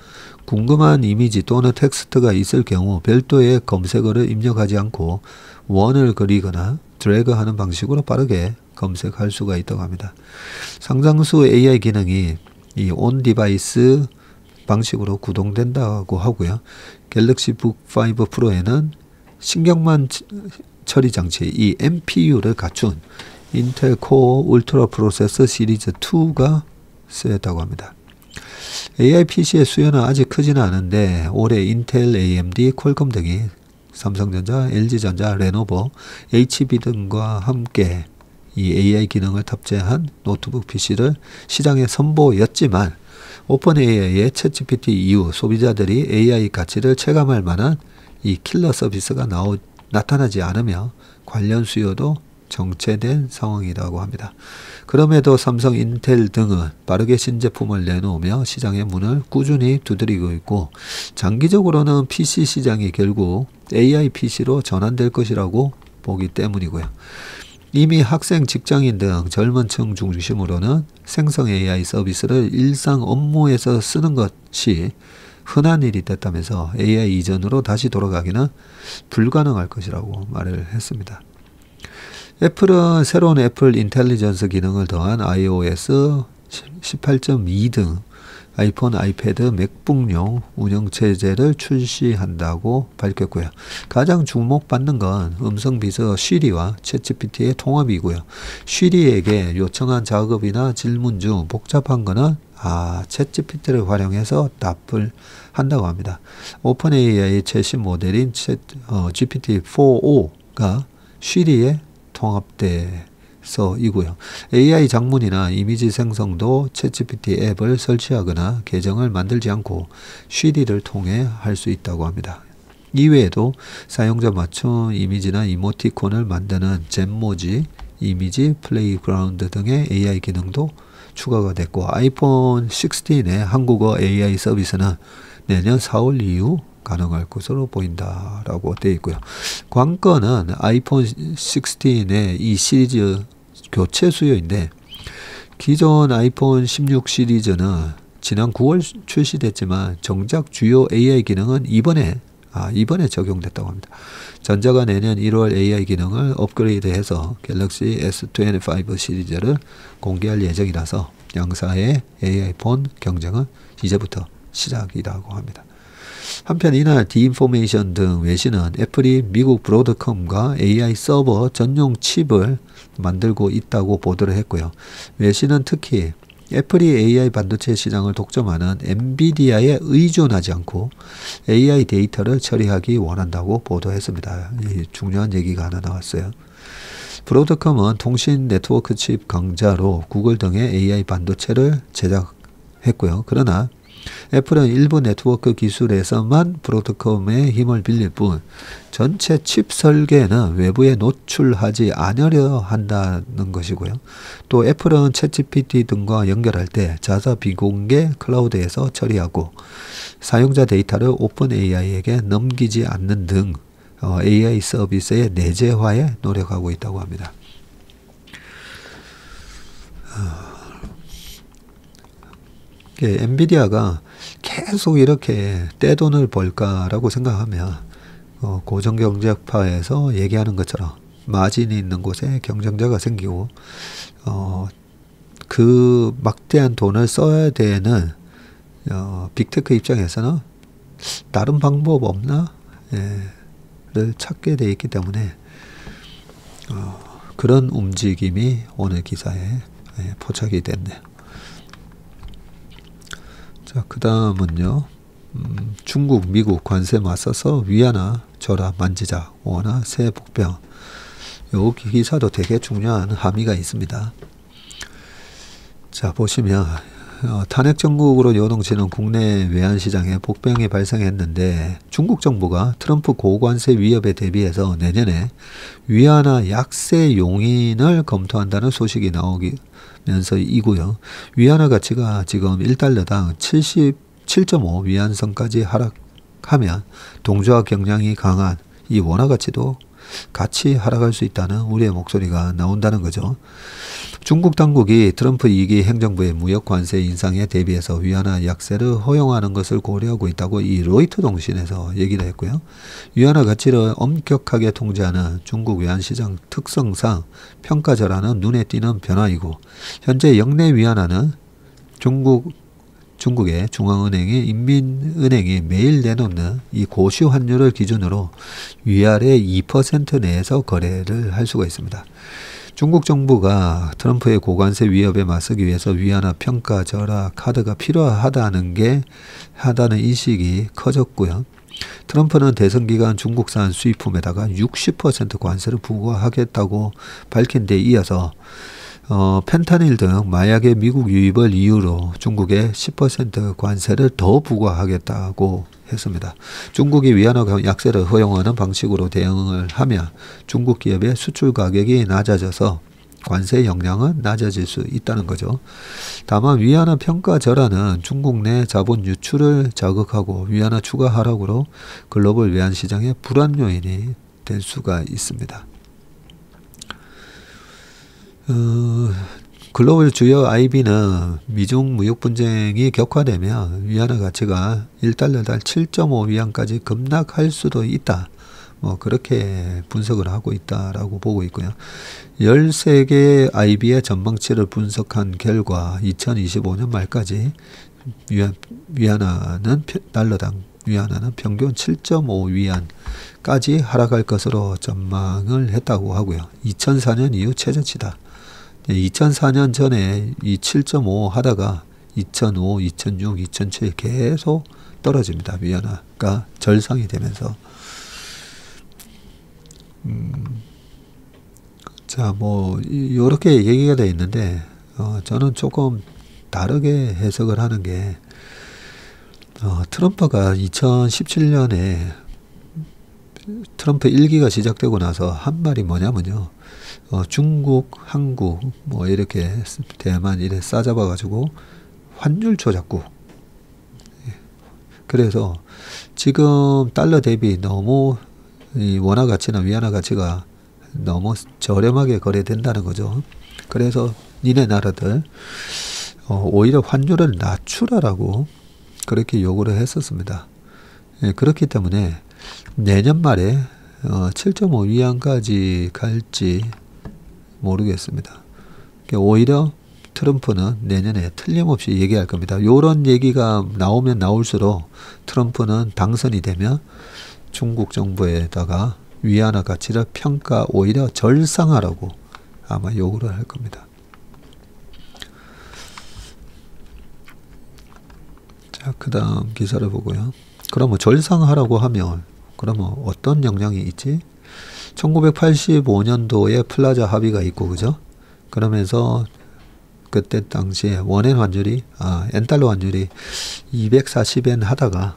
궁금한 이미지 또는 텍스트가 있을 경우 별도의 검색어를 입력하지 않고 원을 그리거나 드래그하는 방식으로 빠르게 검색할 수가 있다고 합니다. 상당수 AI 기능이 이 온 디바이스 방식으로 구동된다고 하고요. 갤럭시 북5 프로에는 신경망 처리 장치 이 NPU를 갖춘 인텔 코어 울트라 프로세서 시리즈 2가 쓰였다고 합니다. AI PC의 수요는 아직 크지는 않은데 올해 인텔, AMD, 퀄컴 등이 삼성전자, LG전자, 레노버, HP 등과 함께 이 AI 기능을 탑재한 노트북 PC를 시장에 선보였지만 오픈AI의 챗GPT 이후 소비자들이 AI 가치를 체감할 만한 이 킬러 서비스가 나타나지 않으며 관련 수요도 정체된 상황이라고 합니다. 그럼에도 삼성, 인텔 등은 빠르게 신제품을 내놓으며 시장의 문을 꾸준히 두드리고 있고 장기적으로는 PC 시장이 결국 AI PC로 전환될 것이라고 보기 때문이고요. 이미 학생, 직장인 등 젊은 층 중심으로는 생성 AI 서비스를 일상 업무에서 쓰는 것이 흔한 일이 됐다면서 AI 이전으로 다시 돌아가기는 불가능할 것이라고 말을 했습니다. 애플은 새로운 애플 인텔리전스 기능을 더한 iOS 18.2 등 아이폰, 아이패드, 맥북용 운영체제를 출시한다고 밝혔고요. 가장 주목받는 건 음성 비서 쉬리와 챗GPT의 통합이고요. 쉬리에게 요청한 작업이나 질문 중 복잡한 거는 챗GPT를 활용해서 답을 한다고 합니다. 오픈AI의 최신 모델인 GPT-4o가 쉬리에 통합돼서이고요. AI 장문이나 이미지 생성도 챗GPT 앱을 설치하거나 계정을 만들지 않고 쉬리를 통해 할 수 있다고 합니다. 이외에도 사용자 맞춤 이미지나 이모티콘을 만드는 젠모지, 이미지 플레이그라운드 등의 AI 기능도 추가가 됐고 아이폰 16의 한국어 AI 서비스는 내년 4월 이후 가능할 것으로 보인다라고 되어 있고요. 관건은 아이폰 16의 이 시리즈 교체 수요인데 기존 아이폰 16 시리즈는 지난 9월 출시됐지만 정작 주요 AI 기능은 이번에 적용됐다고 합니다. 전자가 내년 1월 AI 기능을 업그레이드해서 갤럭시 S25 시리즈를 공개할 예정이라서 양사의 AI 폰 경쟁은 이제부터 시작이라고 합니다. 한편 이날 디인포메이션 등 외신은 애플이 미국 브로드컴과 AI 서버 전용 칩을 만들고 있다고 보도를 했고요. 외신은 특히 애플이 AI 반도체 시장을 독점하는 엔비디아에 의존하지 않고 AI 데이터를 처리하기 원한다고 보도했습니다. 중요한 얘기가 하나 나왔어요. 브로드컴은 통신 네트워크 칩 강자로 구글 등의 AI 반도체를 제작했고요. 그러나 애플은 일부 네트워크 기술에서만 브로드컴의 힘을 빌릴 뿐 전체 칩 설계는 외부에 노출하지 않으려 한다는 것이고요. 또 애플은 챗GPT 등과 연결할 때 자사 비공개 클라우드에서 처리하고 사용자 데이터를 오픈AI에게 넘기지 않는 등 AI 서비스의 내재화에 노력하고 있다고 합니다. 엔비디아가 계속 이렇게 떼돈을 벌까라고 생각하면 고정경쟁파에서 얘기하는 것처럼 마진이 있는 곳에 경쟁자가 생기고 그 막대한 돈을 써야 되는 빅테크 입장에서는 다른 방법 없나? 를 찾게 돼 있기 때문에 그런 움직임이 오늘 기사에 포착이 됐네요. 자, 그 다음은요. 중국, 미국 관세 맞서서 위안화 줘라 만지작 원화 새 복병. 요 기사도 되게 중요한 함의가 있습니다. 자, 보시면 탄핵 정국으로 요동치는 국내 외환시장에 복병이 발생했는데 중국 정부가 트럼프 고관세 위협에 대비해서 내년에 위안화 약세 용인을 검토한다는 소식이 나오면서 이고요. 위안화 가치가 지금 1달러당 77.5 위안선까지 하락하면 동조화 경향이 강한 이 원화 가치도 같이 하락할 수 있다는 우리의 목소리가 나온다는 거죠. 중국 당국이 트럼프 2기 행정부의 무역 관세 인상에 대비해서 위안화 약세를 허용하는 것을 고려하고 있다고 이 로이터 통신에서 얘기를 했고요. 위안화 가치를 엄격하게 통제하는 중국 외환시장 특성상 평가절하는 눈에 띄는 변화이고 현재 역내 위안화는 중국의 중앙은행이 인민은행이 매일 내놓는 이 고시 환율을 기준으로 위아래 2% 내에서 거래를 할 수가 있습니다. 중국 정부가 트럼프의 고관세 위협에 맞서기 위해서 위안화 평가 절하 카드가 필요하다는 인식이 커졌고요. 트럼프는 대선 기간 중국산 수입품에다가 60% 관세를 부과하겠다고 밝힌 데 이어서 펜타닐 등 마약의 미국 유입을 이유로 중국에 10% 관세를 더 부과하겠다고 했습니다. 중국이 위안화 약세를 허용하는 방식으로 대응을 하면 중국 기업의 수출 가격이 낮아져서 관세 역량은 낮아질 수 있다는 거죠. 다만 위안화 평가 절하는 중국 내 자본 유출을 자극하고 위안화 추가 하락으로 글로벌 외환 시장의 불안 요인이 될 수가 있습니다. 글로벌 주요 IB는 미중 무역 분쟁이 격화되면 위안화 가치가 1달러당 7.5 위안까지 급락할 수도 있다. 그렇게 분석을 하고 있다라고 보고 있고요. 13개의 IB의 전망치를 분석한 결과 2025년 말까지 달러당 위안화는 평균 7.5 위안까지 하락할 것으로 전망을 했다고 하고요. 2004년 이후 최저치다. 2004년 전에 이 7.5 하다가 2005, 2006, 2007 계속 떨어집니다. 위안화가 절상이 되면서. 자, 요렇게 얘기가 되어 있는데, 저는 조금 다르게 해석을 하는 게, 트럼프가 2017년에 트럼프 1기가 시작되고 나서 한 말이 뭐냐면요. 중국, 한국, 이렇게 대만 이래 싸잡아가지고 환율 조작국. 그래서 지금 달러 대비 너무 이 원화 가치나 위안화 가치가 너무 저렴하게 거래된다는 거죠. 그래서 니네 나라들 오히려 환율을 낮추라라고 그렇게 요구를 했었습니다. 그렇기 때문에 내년 말에 7.5 위안까지 갈지 모르겠습니다. 오히려 트럼프는 내년에 틀림없이 얘기할 겁니다. 이런 얘기가 나오면 나올수록 트럼프는 당선이 되면 중국 정부에다가 위안화 가치를 오히려 절상하라고 아마 요구를 할 겁니다. 자, 그 다음 기사를 보고요. 그러면 절상하라고 하면 그러면 어떤 영향이 있지? 1985년도에 플라자 합의가 있고, 그죠? 그러면서 그때 당시에 원엔 환율이, 엔달러 환율이 240엔 하다가,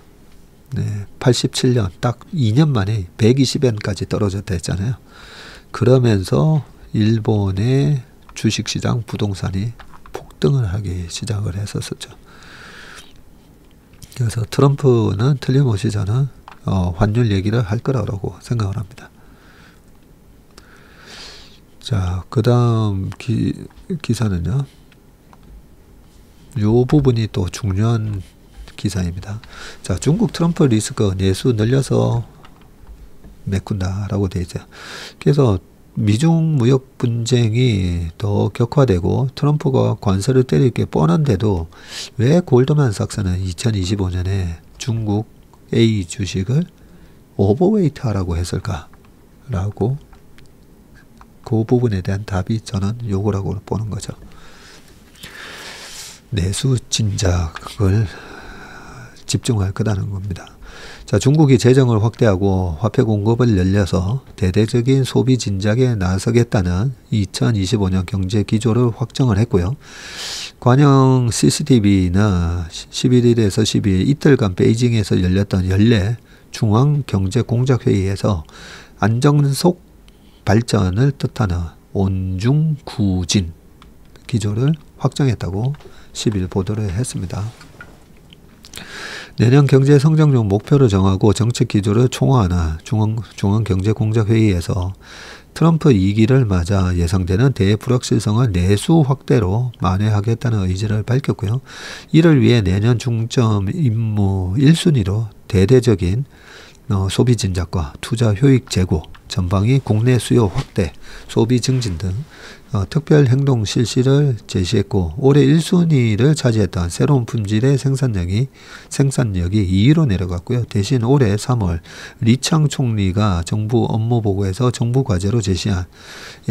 87년 딱 2년 만에 120엔까지 떨어졌다 했잖아요. 그러면서 일본의 주식시장 부동산이 폭등을 하기 시작을 했었죠. 그래서 트럼프는 틀림없이 저는 환율 얘기를 할 거라고 생각을 합니다. 자, 그 다음 기사는요. 요 부분이 또 중요한 기사입니다. 자, 중국 트럼프 리스크 내수 늘려서 메꾼다라고 되어 있죠. 그래서 미중 무역 분쟁이 더 격화되고 트럼프가 관세를 때릴 게 뻔한데도 왜 골드만삭스는 2025년에 중국 A 주식을 오버웨이트 하라고 했을까라고 그 부분에 대한 답이 저는 요거라고 보는 거죠. 내수 진작을 집중할 거라는 겁니다. 자, 중국이 재정을 확대하고 화폐 공급을 늘려서 대대적인 소비 진작에 나서겠다는 2025년 경제 기조를 확정을 했고요. 관영 CCTV는 11일에서 12일 이틀간 베이징에서 열렸던 연례 중앙경제공작회의에서 안정속 발전을 뜻하는 온중구진 기조를 확정했다고 10일 보도를 했습니다. 내년 경제 성장률 목표를 정하고 정책 기조를 총화하는 중앙경제공작회의에서 트럼프 2기를 맞아 예상되는 대불확실성을 내수 확대로 만회하겠다는 의지를 밝혔고요. 이를 위해 내년 중점 임무 1순위로 대대적인 소비 진작과 투자 효익 제고, 전방위 국내 수요 확대, 소비 증진 등 특별 행동 실시를 제시했고, 올해 1순위를 차지했던 새로운 품질의 생산력이 2위로 내려갔고요. 대신 올해 3월 리창 총리가 정부 업무 보고에서 정부 과제로 제시한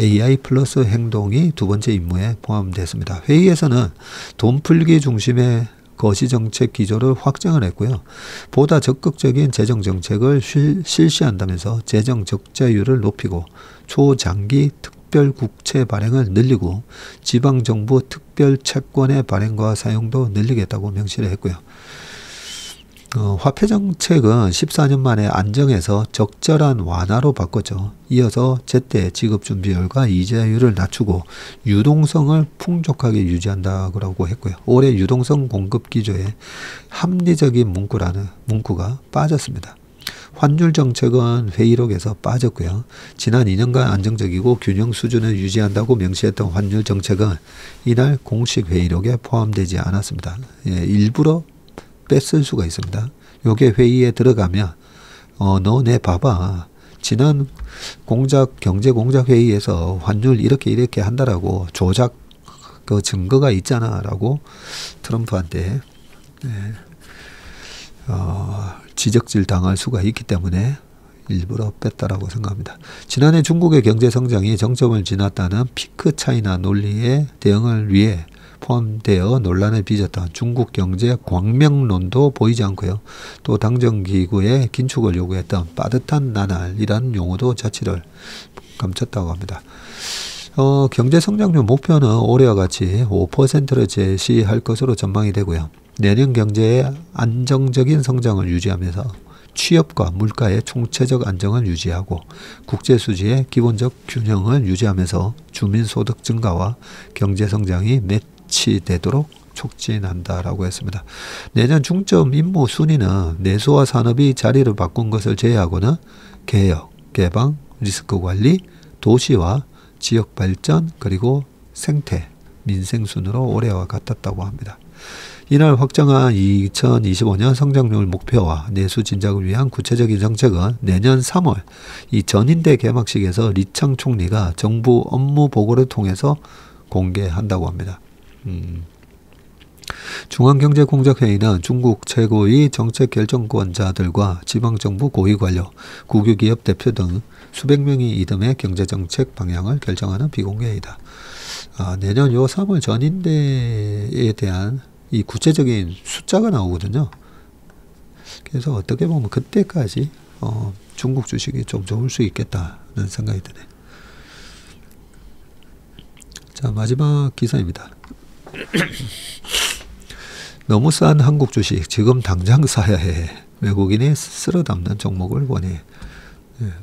AI 플러스 행동이 두 번째 임무에 포함됐습니다. 회의에서는 돈 풀기 중심의 거시정책 기조를 확정을 했고요. 보다 적극적인 재정정책을 실시한다면서 재정 적자율을 높이고 초장기 특별국채 발행을 늘리고 지방정부 특별채권의 발행과 사용도 늘리겠다고 명시를 했고요. 화폐정책은 14년 만에 안정에서 적절한 완화로 바꿨죠. 이어서 제때 지급준비율과 이자율을 낮추고 유동성을 풍족하게 유지한다고 했고요. 올해 유동성 공급 기조에 합리적인 문구가 빠졌습니다. 환율 정책은 회의록에서 빠졌고요. 지난 2년간 안정적이고 균형 수준을 유지한다고 명시했던 환율 정책은 이날 공식 회의록에 포함되지 않았습니다. 일부러 뺐을 수가 있습니다. 요게 회의에 들어가면 너네 봐봐. 지난 경제공작회의에서 환율 이렇게 한다라고 조작 그 증거가 있잖아 라고 트럼프한테 지적질 당할 수가 있기 때문에 일부러 뺐다라고 생각합니다. 지난해 중국의 경제 성장이 정점을 지났다는 피크 차이나 논리에 대응을 위해 포함되어 논란을 빚었던 중국 경제 광명론도 보이지 않고요. 또 당정기구의 긴축을 요구했던 빠듯한 나날이라는 용어도 자취를 감췄다고 합니다. 경제 성장률 목표는 올해와 같이 5%를 제시할 것으로 전망이 되고요. 내년 경제의 안정적인 성장을 유지하면서 취업과 물가의 총체적 안정을 유지하고 국제수지의 기본적 균형을 유지하면서 주민소득 증가와 경제성장이 매치되도록 촉진한다라고 했습니다. 내년 중점 임무 순위는 내수와 산업이 자리를 바꾼 것을 제외하고는 개혁, 개방, 리스크관리, 도시와 지역발전, 그리고 생태, 민생 순으로 올해와 같았다고 합니다. 이날 확정한 2025년 성장률 목표와 내수 진작을 위한 구체적인 정책은 내년 3월 이 전인대 개막식에서 리창 총리가 정부 업무 보고를 통해서 공개한다고 합니다. 중앙경제공작회의는 중국 최고의 정책 결정권자들과 지방정부 고위관료, 국유기업 대표 등 수백 명이 이듬해 경제정책 방향을 결정하는 비공개회의다. 내년 요 3월 전인대에 대한 이 구체적인 숫자가 나오거든요. 그래서 어떻게 보면 그때까지 중국 주식이 좀 좋을 수 있겠다는 생각이 드네요. 자, 마지막 기사입니다. 너무 싼 한국 주식 지금 당장 사야 해. 외국인이 쓸어담는 종목을 원해.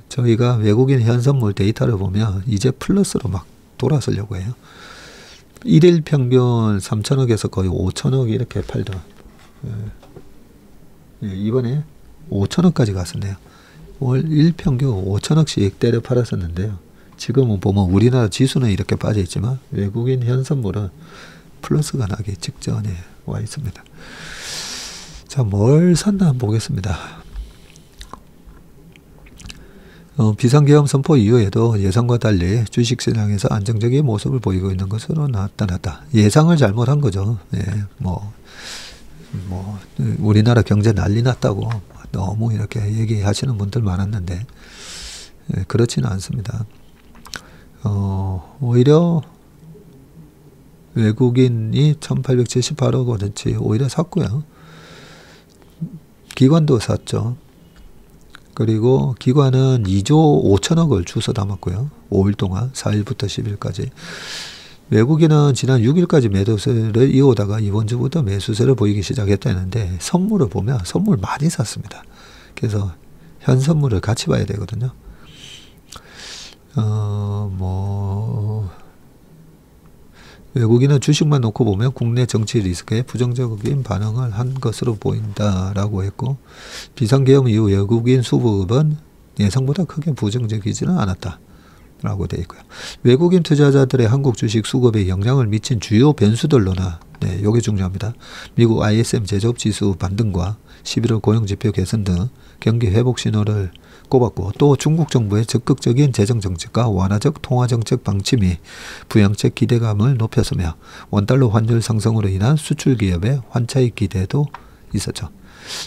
저희가 외국인 현선물 데이터를 보면 이제 플러스로 막 돌아서려고 해요. 1일 평균 3천억에서 거의 5천억 이렇게 팔던 이번에 5천억까지 갔었네요. 월 1평균 5천억씩 때려 팔았었는데요. 지금은 보면 우리나라 지수는 이렇게 빠져 있지만 외국인 현선물은 플러스가 나기 직전에 와 있습니다. 자, 뭘 샀나 한번 보겠습니다. 비상계엄 선포 이후에도 예상과 달리 주식시장에서 안정적인 모습을 보이고 있는 것으로 나타났다. 예상을 잘못한 거죠. 우리나라 경제 난리 났다고 너무 이렇게 얘기하시는 분들 많았는데 그렇지는 않습니다. 오히려 외국인이 1878억 원어치 오히려 샀고요. 기관도 샀죠. 그리고 기관은 2조 5천억을 주워 담았고요. 5일 동안 4일부터 10일까지. 외국인은 지난 6일까지 매도세를 이어오다가 이번 주부터 매수세를 보이기 시작했다는데 선물을 보면 선물 많이 샀습니다. 그래서 현 선물을 같이 봐야 되거든요. 외국인은 주식만 놓고 보면 국내 정치 리스크에 부정적인 반응을 한 것으로 보인다라고 했고, 비상계엄 이후 외국인 수급은 예상보다 크게 부정적이지는 않았다 라고 되어 있고요. 외국인 투자자들의 한국 주식 수급에 영향을 미친 주요 변수들로나, 네, 요게 중요합니다. 미국 ISM 제조업 지수 반등과 11월 고용지표 개선 등 경기 회복 신호를 꼽았고, 또 중국 정부의 적극적인 재정정책과 완화적 통화정책 방침이 부양책 기대감을 높였으며 원달러 환율 상승으로 인한 수출기업의 환차익 기대도 있었죠.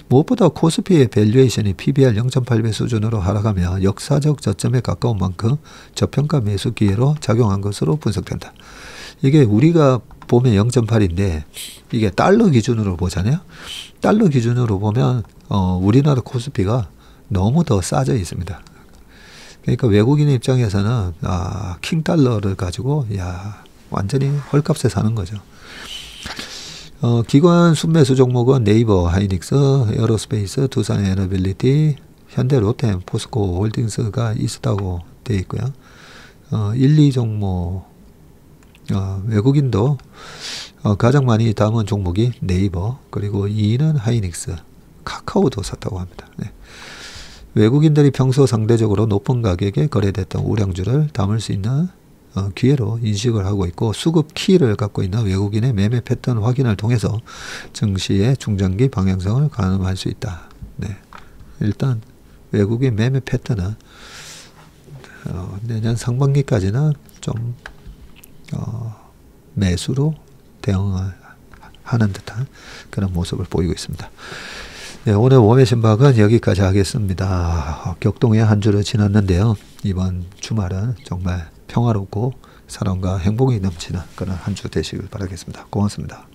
무엇보다 코스피의 밸류에이션이 PBR 0.8배 수준으로 하락하며 역사적 저점에 가까운 만큼 저평가 매수 기회로 작용한 것으로 분석된다. 이게 우리가 보면 0.8인데 이게 달러 기준으로 보잖아요. 달러 기준으로 보면 우리나라 코스피가 너무 더 싸져 있습니다. 그러니까 외국인의 입장에서는 킹달러를 가지고 완전히 헐값에 사는 거죠. 기관 순매수 종목은 네이버, 하이닉스, 에어로스페이스, 두산 에너빌리티, 현대, 롯데, 포스코 홀딩스가 있었다고 되어 있고요. 1, 2 종목 외국인도 가장 많이 담은 종목이 네이버, 그리고 2위는 하이닉스, 카카오도 샀다고 합니다. 네. 외국인들이 평소 상대적으로 높은 가격에 거래됐던 우량주를 담을 수 있는 기회로 인식을 하고 있고, 수급 키를 갖고 있는 외국인의 매매 패턴 확인을 통해서 증시의 중장기 방향성을 가늠할 수 있다. 네. 일단 외국인 매매 패턴은 내년 상반기까지는 좀 매수로 대응을 하는 듯한 그런 모습을 보이고 있습니다. 네, 오늘 웜의 신박은 여기까지 하겠습니다. 격동의 한 주를 지났는데요. 이번 주말은 정말 평화롭고 사랑과 행복이 넘치는 그런 한 주 되시길 바라겠습니다. 고맙습니다.